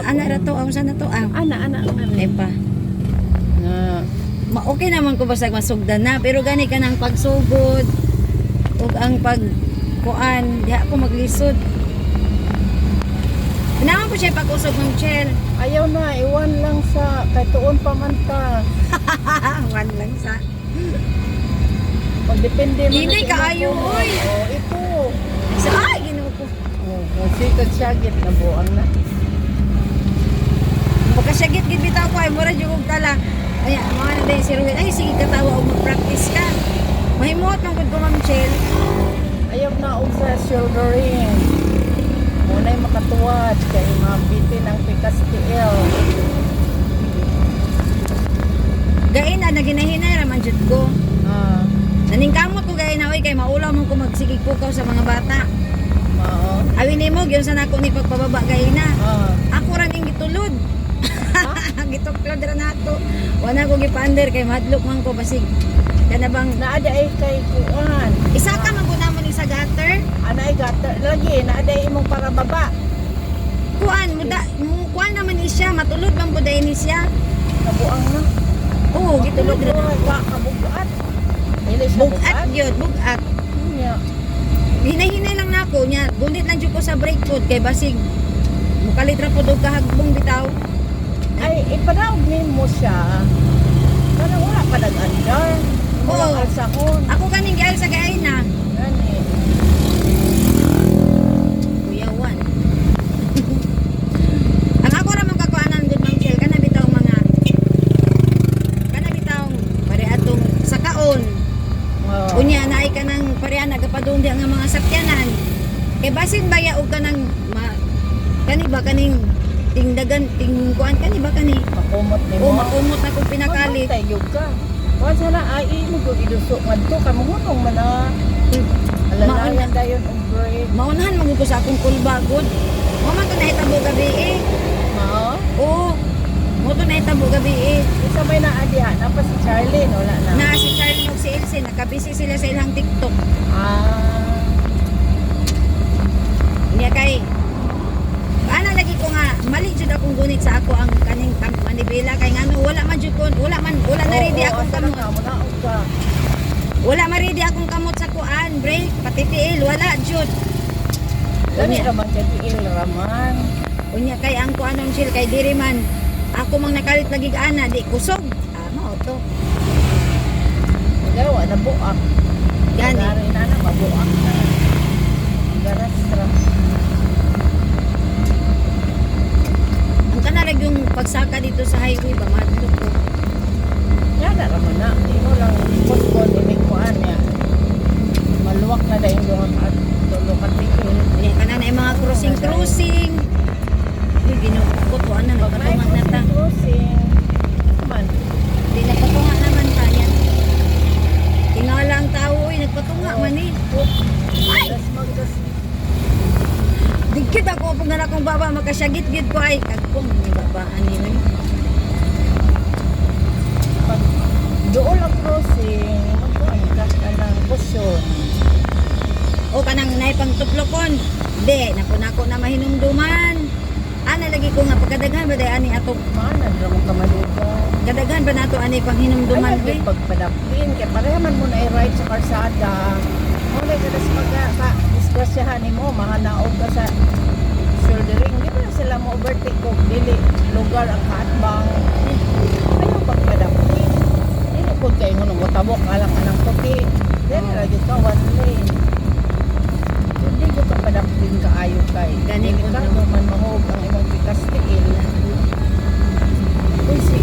ana ra to, ang sana to ang. Ana. Ay pa. Na. Okay naman ko basag masugdan na, pero gani ka ng pagsugod ug ang pagkuan, di ako maglisod. Naman po siya pag-usog ng Chel. Ayaw na, iwan lang sa kay tuon pa man ta. Wan lang sa. Pag depende man. Hindi sa kaayo, imong oy. kuno. Oh, ito. Sa ay Ginoo ko. Oh, sikad syagit na buang na. Pagkasyagit gid bitaw ko ay mura jud og tala. Ay mga na day si Ruel. Ay sige katawa og mag-practice ka. Mahimot lang gud ko Ma'am Chel. Ayaw na og sa shouldering. Muna'y makatuwad kay mabitin ang pikas tiil. Gain na naginahinay raman jud ko. Ah, Naningkamot ko gain na oy kay maulaw man ko magsigig pukaw sa mga bata. mao. Awin nimo gyud sa nako ni pagpababa gain na. Ah, Ako ra ning gitulod. Gituklod ra nato. Wala ko gipander kay madlok man ko basig. Kana bang naada ay kay kuan. isa ka man gud namon sa gutter? Ana ay gata lagi naada ay imong para baba. Kuan kuan naman ni siya matulod man pud ni siya. Kabuang na. Oo, gitulod ra. Wa kabugat. Dili siya Bugat gyud, bugat. Nya. Hinay-hinay lang nako nya. Gunit lang jud ko sa brake food kay basig mukalit ra pud og kahagbong bitaw. Ay ipadawg nimo siya. Kana wala pa nag-andar. Oo. Wala alsahon. Ako kaning giay sa gaay na. Gani. Kuyawan. Ang ako ra man kakuanan gud Ma'am Chel kana bitaw pare atong sakaon. Oh. Unya naay ka nang pareha nagapadung di ang mga sakyanan. Kay basin baya og kanang kani ba kaning tingdagan kuan kani ba kani? Makumot nimo. O makumot ako pinakalit. Magtayog ka. Kuan sana ay mo gud idusok ngadto ka mohunong man na. Alalayan dayon og break. Maunahan magud ko sa akong kulbagod. Mo man to nahitabo gabi eh. Mao. Oo. Mo to nahitabo gabi eh. Isa may naadihan na pa si Charlie wala na. Na si Charlie ug si Elsie nakabisi sila sa ilang TikTok. Ah. Niya kay ana lagi ko nga mali jud akong gunit sa ako ang kaning manibela kay ngano wala man jud ko wala na ready akong kamot. Wala man ready akong kamot sa kuan, break, pati tiil, wala jud. Gani raman kay tiil raman. Unya kay ang kuan ng chill kay diri man ako mang nakalit lagi ana di kusog. Mao to. Gawa na buak. Gani. Gani na mabuak na. Garas ra. Ang kanalag yung pagsaka dito sa highway ba madlok ko. Yan na raman na. Imo lang pospon imig kuan ya. Maluwak na dayon doon at tulukan tiil. Unya kana na yung mga cruising. Uy ginukot ko ana nagpatungan na ta. Crossing. Man. Di nagpatunga naman ta yan. Tingala ang tao uy nagpatunga man eh. Ay! Das magdas. Digkit ako pag na akong baba makasyagit-git ko ay kagpong ni babaan ni man. Pag doon ang crossing, magkuhan ka ng kusyon. O kanang naipang tuplokon. Di, nakunako na mahinumduman. Ana lagi ko nga pagkadaghan ba day ani atong Maanan ramang kamalugan. kadaghan ba nato ani pang hinumduman Ay, be? pagpadapin, kaya parehaman mo na i-ride sa karsada. Muna ka nas disgrasyahan mo, mahanaog ka sa shouldering. Di ba na sila mo overtake ko, dili lugar ang hatbang. Ayaw pagpadapin. Dili po kayo nung matabok, alang anang puti. Dili lagi ka, one lane. Hindi ko pagpadapin ka ayaw kay. Gani Dili po, ka, no? man mahog ang imong pikas tiil. Uy, si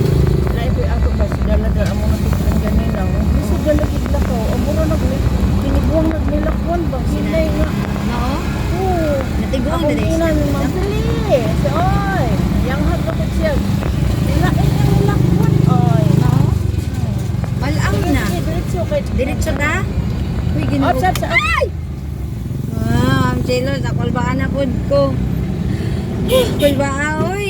Laipo ako ba si Daladal amo na tignan ganina. Gusto galagid na ko. Amo na tiniguang nagnilakwan ba? Sinay nga. Mao? Oo. Natiguang Ako dali ina ni Mabili. Si Oy. Yang hagapit siya. Nilain ang nilakwan. Oy. Mao? Malang na. Diretso kay. Diretso ta? Uy ginoo. Outside sa. Ay! Ang chelo sa kulbaan na pud ko. Kulbaan oy.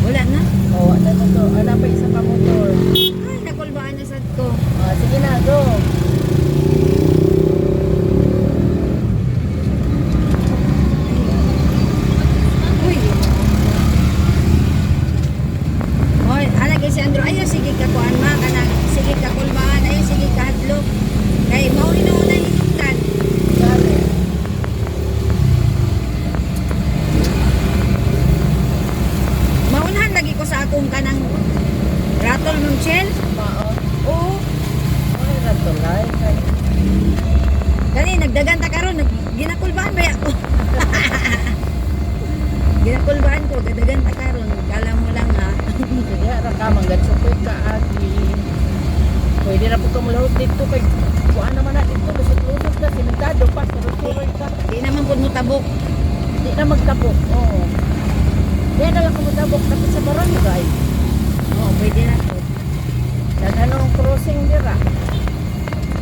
Wala na. Oh, ano na to? Ano pa isa pa motor? Ay, nakulbaan na sad ko. Sige na, go. Dagan ta karon ginakulbaan ba ako. Ginakulbaan ko dagan ta karon. Kala mo lang ha. Kaya ra ka manggatsukoy ka agi. Pwede na po ka mulahot dito kay kuan naman na dito lusot-lusot na simentado pa suroy ka. Di naman pud mo tabok. Di na magtabok. Oo. Di na lang ka magtabok tapos sa barangay. Oo, pwede na po. Anong crossing dira?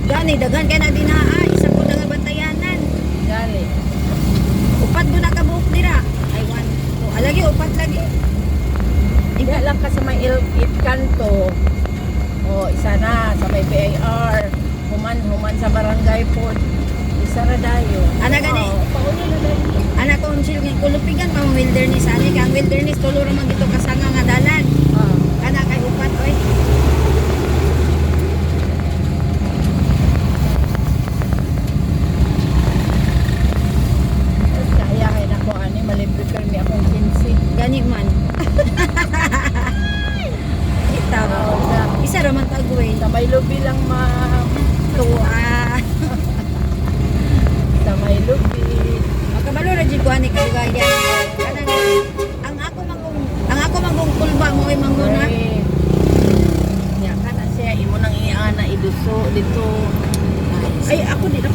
Gani daghan kay na dinaa, isa ko na nga bantayanan. Gali. Upat do na ka buok dira. Ay wan. So, alagi upat lagi. Hindi lang ka sa may it kanto. O, isa na sa may BIR. Human sa barangay po. Isa na dayo. Ana gani. Pauli na dayo. Anak ko unsil nga kulupigan pa mo wilderness ani kang wilderness tulo ra man dito kasanga nga dalan. Ah. Kana kay upat oy. Kaya kay nako ani malibre permi akong 15. Gani man. Itaw. Isa ra man tagway. Sa may lobby lang ma'am. Tuwa. Sa may lobby. Makabalo ra jud ko ani kadugayan. Kanang ang ako mangong kulba mo ay mangguna. Ya kana siya imo nang iana iduso dito. Ay ako di na